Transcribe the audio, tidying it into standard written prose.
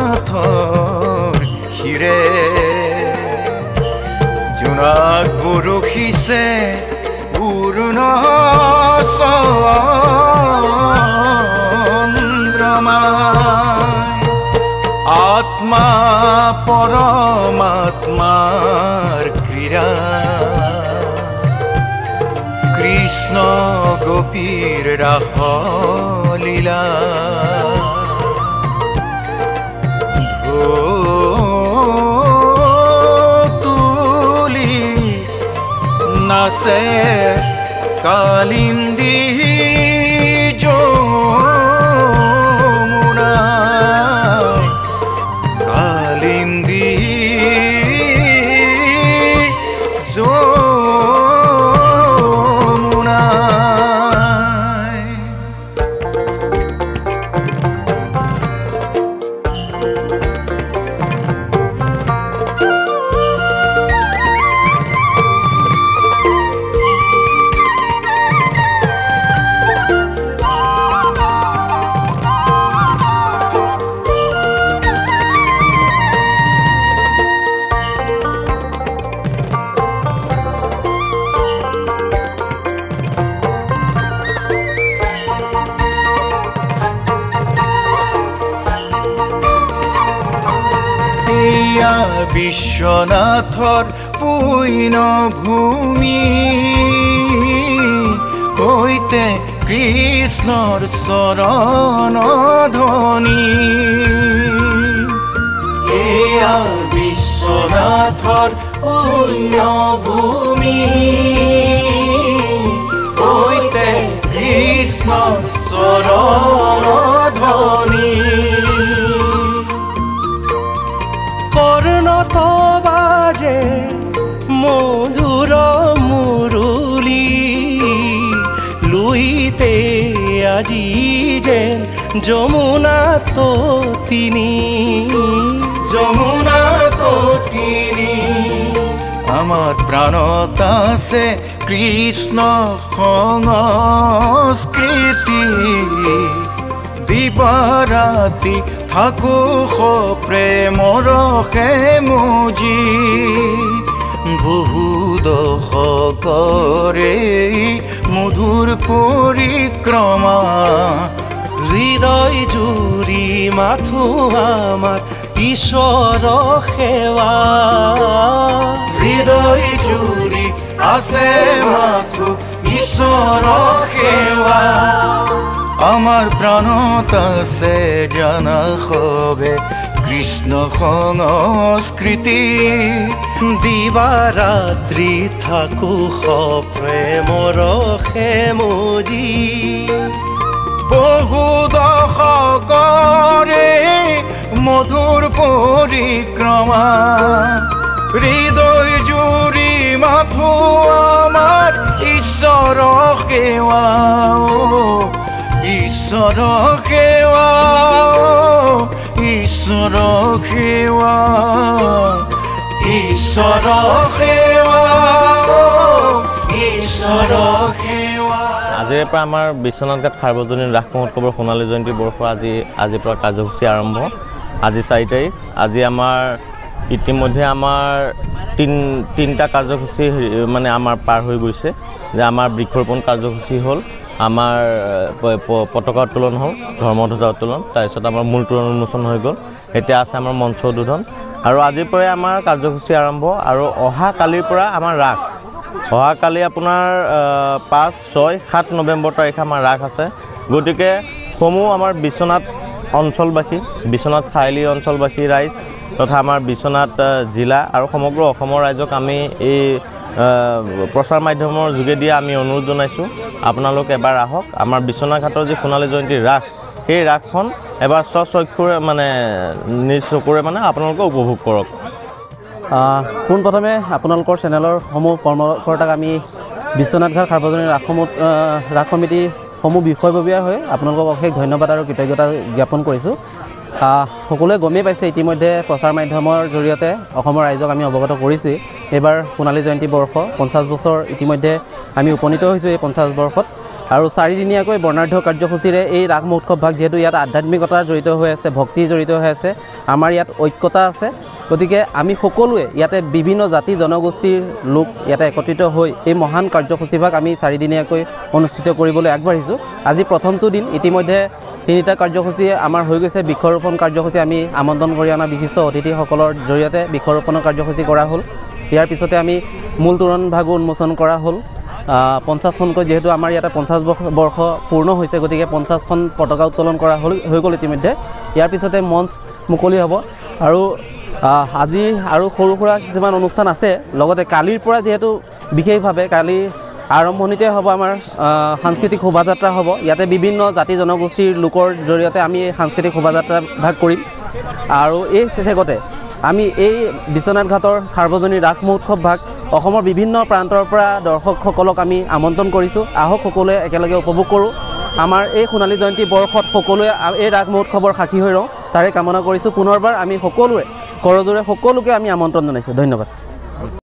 বিশ্বনাথৰ শিৰে জোনাক বৰষিছে পূৰ্ণ চন্দ্ৰমাই আত্মা পৰমাত্মাৰ ক্ৰীড়া কৃষ্ণ গোপীৰ ৰাসলীলা তুলি নাচে কালিন্দী যমুনাই কালিন্দী যমুনাই বিশ্বনাথৰ পুণ্য ভূমি হৈতে কৃষ্ণৰ চৰণ ধ্বনি এয়া বিশ্বনাথৰ পুণ্য ভূমি হৈতে কৃষ্ণৰ চৰণ ধ্বনি কর্ণত বাজে মধুর মুরুলি লুইতে আজি যেন যমুনা তো তিনি আমার প্রাণত আছে কৃষ্ণ সংস্কৃতি দিবাৰাতি থাকো প্ৰেমৰ খেমুজি বহু দশকৰে মধুৰ পৰিক্ৰমা হৃদয় জুৰি মাথো আমাৰ ঈশ্বৰ সেৱা হৃদয় জুৰি আছে মাথো ঈশ্বৰ সেৱা আমাৰ প্ৰাণত আছে জানা হবে কৃষ্ণ সংস্কৃতি দিবাৰাত্ৰি থাকো প্ৰেমৰ খেমুজি বহু দশকৰে মধুৰ পৰিক্ৰমা হৃদয় জুৰি মাথো আমাৰ ঈশ্বৰ সেৱা ঈশ্বৰ সেৱা ঈশ্বৰ সেৱা ঈশ্বৰ সেৱা ঈশ্বৰ সেৱা আজিৰ পৰা আমাৰ বিশ্বনাথ ঘাট সাৰ্বজনীন ৰাস মহোৎসৱৰ সোণালী জয়ন্তী বৰ্ষ আজিৰ পৰা কাৰ্যসূচী আৰম্ভ আজি 4 তাৰিখ আজি আমাৰ ইতিমধ্যে আমাৰ তিনিটা কাৰ্যসূচী মানে আমাৰ পাৰ হৈ গৈছে যে আমাৰ বৃক্ষৰোপণ কাৰ্যসূচী হ'ল আমাৰ পতাকা উত্তোলন হ'ল ধৰ্মধ্বজা উত্তোলন তাৰপিছত আমাৰ মূল তোৰণ উন্মোচন হৈ গ'ল এতিয়া আছে আমাৰ মঞ্চ উদ্বোধন আৰু আজিৰ পৰাই আমাৰ কাৰ্যসূচী আৰম্ভ আৰু অহা কালিৰ পৰা আমাৰ ৰাস অহা কালি আপোনাৰ 5, 6, 7 নৱেম্বৰ তাৰিখে আমাৰ ৰাস আছে গতিকে সমূহ আমাৰ বিশ্বনাথ অঞ্চলবাসী বিশ্বনাথ চাৰিআলি অঞ্চলবাসী ৰাইজ তথা আমাৰ বিশ্বনাথ জিলা আৰু সমগ্ৰ অসমৰ ৰাইজক আমি এই প্ৰচাৰ মাধ্যমৰ যোগেদি আমি অনুৰোধ জনাইছোঁ আপোনালোক এবাৰ আহক আমাৰ বিশ্বনাথ ঘাটৰ যি সোণালী জয়ন্তী ৰাস সেই ৰাসখন এবাৰ স্বচক্ষুৰে মানে নিজ চকুৰে মানে আপোনালোকে উপভোগ কৰক পোনপ্ৰথমে আপোনালোকৰ চেনেলৰ সমূহ কৰ্মকৰ্তাক আমি বিশ্বনাথ ঘাট সাৰ্বজনীন ৰাস সমিতিৰ সমূহ বিষয়ববীয়া হৈ আপোনালোকক অশেষ ধন্যবাদ আৰু কৃতজ্ঞতা জ্ঞাপন কৰিছোঁ সকলোৱে গমেই পাইছে ইতিমধ্যে প্ৰচাৰ মাধ্যমৰ জৰিয়তে অসমৰ ৰাইজক আমি অৱগত কৰিছোঁ এইবাৰ সোণালী জয়ন্তী বৰ্ষ 50 বছৰ ইতিমধ্যে আমি উপনীত হৈছোঁ এই 50 বৰ্ষত আৰু 4 দিনীয়াকৈ বৰ্ণাঢ্য কাৰ্যসূচীৰে এই ৰাস মহোৎসৱ ভাগ যিহেতু ইয়াত আধ্যাত্মিকতা জড়িত হৈ আছে, ভক্তি জড়িত হৈ আছে, আমাৰ ইয়াত ঐক্যতা আছে। গতিকে আমি সকলোৱে ইয়াতে বিভিন্ন জাতি জনগোষ্ঠীৰ লোক ইয়াতে একত্ৰিত হৈ এই মহান কাৰ্যসূচী ভাগ আমি 4 দিনীয়াকৈ অনুষ্ঠিত কৰিবলৈ আগবাঢ়িছোঁ। আজি প্ৰথমটো দিন, ইতিমধ্যে 3টা কাৰ্যসূচী আমাৰ হৈ গৈছে। বৃক্ষৰোপণ কাৰ্যসূচী আমি আমন্ত্ৰণ কৰি অনা বিশিষ্ট অতিথিসকলৰ জৰিয়তে বৃক্ষৰোপণৰ কাৰ্যসূচী কৰা হ'ল। ইয়াৰ পিছতে আমি মূল তোৰণ ভাগো উন্মোচন কৰা হ'ল। 50খনকৈ যিহেতু আমাৰ ইয়াতে 50 বৰ্ষ পূৰ্ণ হৈছে, গতিকে 50খন পতাকা উত্তোলন কৰা হৈ গ'ল ইতিমধ্যে। ইয়াৰ পিছতে মঞ্চ মুকলি হ'ব আৰু আজি আৰু সৰু সুৰা কিছুমান অনুষ্ঠান আছে। লগতে কালিৰ পৰা যিহেতু বিশেষভাৱে কালি আৰম্ভণিতে হ'ব আমাৰ সাংস্কৃতিক শোভাযাত্ৰা হ'ব। ইয়াতে বিভিন্ন জাতি জনগোষ্ঠীৰ লোকৰ জৰিয়তে আমি এই সাংস্কৃতিক শোভাযাত্ৰা ভাগ কৰিম। আৰু এই শেষতে আমি এই বিশ্বনাথ ঘাটৰ সাৰ্বজনীন ৰাস মহোৎসৱ ভাগ অসমৰ বিভিন্ন প্ৰান্তৰ পৰা দৰ্শকসকলক আমি আমন্ত্ৰণ কৰিছোঁ। আহক সকলোৱে একেলগে উপভোগ কৰোঁ। আমাৰ এই সোণালী জয়ন্তী বৰ্ষত সকলোৱে এই ৰাস মহোৎসৱৰ সাক্ষী হৈ ৰওঁ, তাৰে কামনা কৰিছোঁ। পুনৰবাৰ আমি সকলোৱে কৰজোৰে সকলোকে আমি আমন্ত্ৰণ জনাইছোঁ। ধন্যবাদ।